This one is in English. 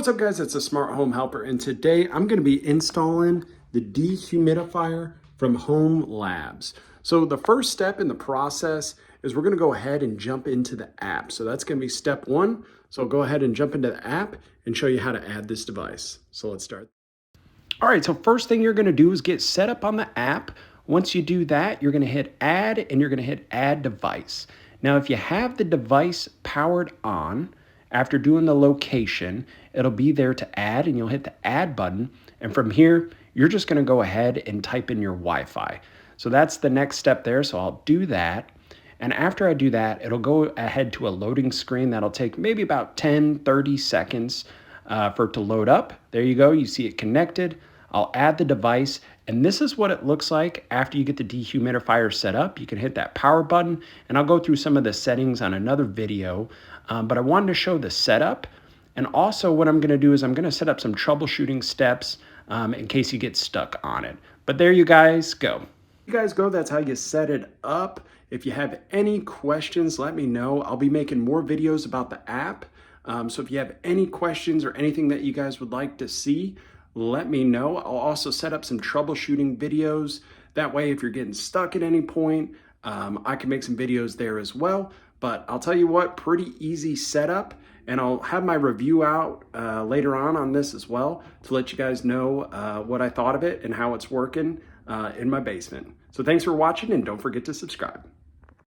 What's up guys, it's a Smart Home Helper, and today I'm going to be installing the dehumidifier from Home Labs. So the first step in the process is we're going to go ahead and jump into the app. So that's going to be step one. So I'll go ahead and jump into the app and show you how to add this device. So let's start. All right, so first thing you're going to do is get set up on the app. Once you do that, you're going to hit add and you're going to hit add device. Now, if you have the device powered on, after doing the location, it'll be there to add, and you'll hit the add button. And from here, you're just going to go ahead and type in your Wi-Fi. So that's the next step there. So I'll do that. And after I do that, it'll go ahead to a loading screen that'll take maybe about 10-30 seconds for it to load up. There you go. You see it connected. I'll add the device, and this is what it looks like after you get the dehumidifier set up. You can hit that power button, and I'll go through some of the settings on another video, but I wanted to show the setup. And also what I'm going to do is I'm going to set up some troubleshooting steps in case you get stuck on it. But there you guys go. That's how you set it up. If you have any questions, let me know. I'll be making more videos about the app. So if you have any questions or anything that you guys would like to see, let me know. I'll also set up some troubleshooting videos. That way, if you're getting stuck at any point, I can make some videos there as well. But I'll tell you what, pretty easy setup. And I'll have my review out later on this as well to let you guys know what I thought of it and how it's working in my basement. So thanks for watching, and don't forget to subscribe.